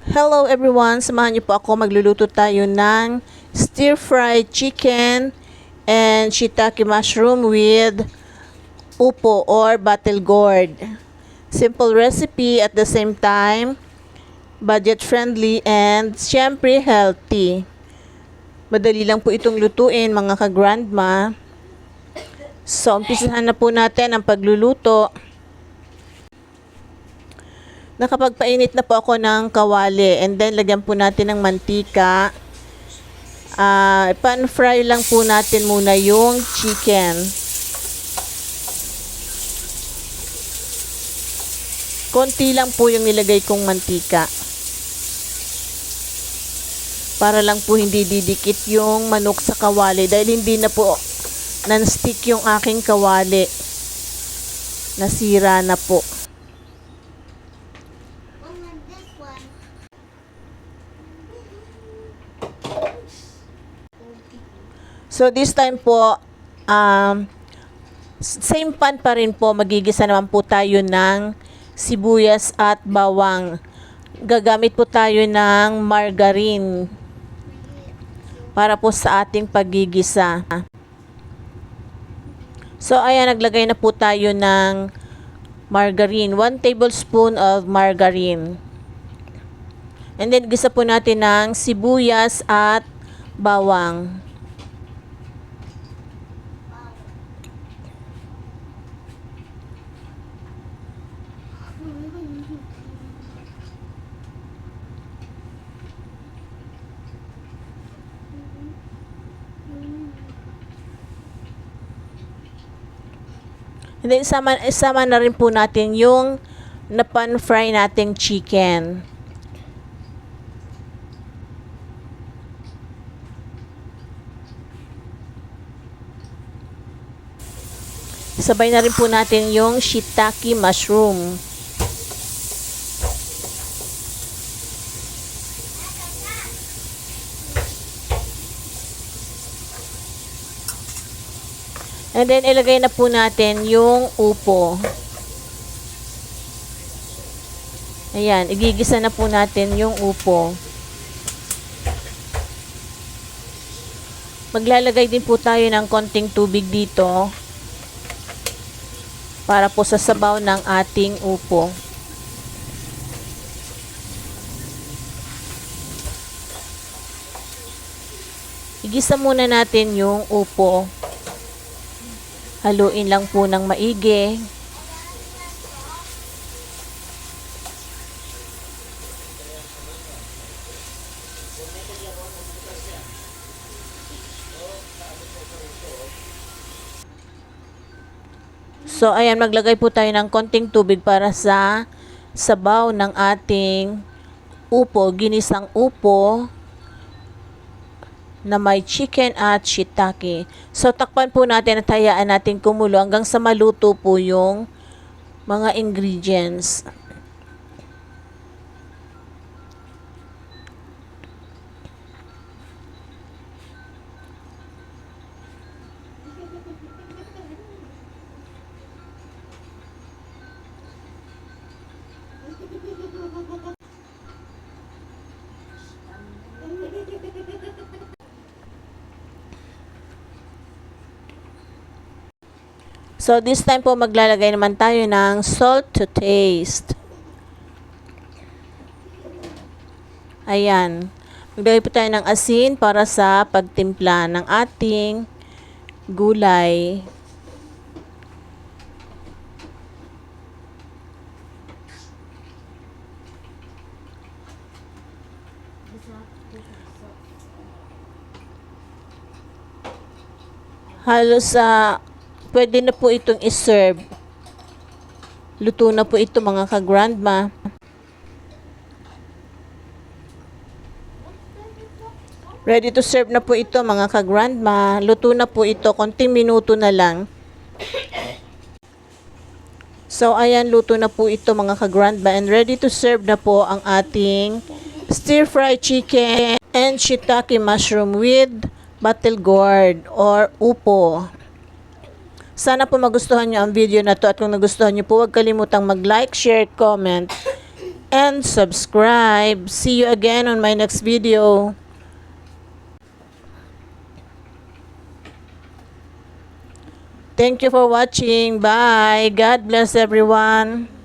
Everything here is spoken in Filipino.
Hello everyone! Samahan niyo po ako. Magluluto tayo ng stir-fried chicken and shiitake mushroom with upo or battle gourd. Simple recipe at the same time, budget friendly and syempre healthy. Madali lang po itong lutuin mga ka-grandma. So, umpisahan na po natin ang pagluluto. Nakapagpainit na po ako ng kawali and then lagyan po natin ng mantika. Pan-fry lang po natin muna yung chicken. Konti lang po yung nilagay kong mantika. Para lang po hindi didikit yung manok sa kawali dahil hindi na po non-stick yung aking kawali. Nasira na po. So this time po, same pan pa rin po, magigisa naman po tayo ng sibuyas at bawang. Gagamit po tayo ng margarine para po sa ating paggigisa. So ayan, naglagay na po tayo ng margarine, 1 tablespoon of margarine. And then gisa po natin ng sibuyas at bawang. And then isama na rin po natin yung pan-fry nating chicken. Sabay na rin po natin yung shiitake mushroom. And then, ilagay na po natin yung upo. Ayan, igigisa na po natin yung upo. Maglalagay din po tayo ng konting tubig dito para po sa sabaw ng ating upo. Igisa muna natin yung upo. Haluin lang po ng maigi. So, ayan, maglagay po tayo ng konting tubig para sa sabaw ng ating upo, ginisang upo na may chicken at shiitake. So, takpan po natin at hayaan natin kumulo hanggang sa maluto po yung mga ingredients. So, this time po maglalagay naman tayo ng salt to taste. Ayan. Maglagay po tayo ng asin para sa pagtimpla ng ating gulay. Halos pwede na po itong iserve. Luto na po ito mga ka-grandma. Ready to serve na po ito mga ka-grandma. Luto na po ito. Konting minuto na lang. So ayan, luto na po ito mga ka-grandma. And ready to serve na po ang ating stir-fried chicken and shiitake mushroom with battle gourd or upo. Sana po magustuhan nyo ang video na to at kung nagustuhan nyo po, huwag kalimutang mag-like, share, comment. and subscribe. See you again on my next video. Thank you for watching. Bye. God bless everyone.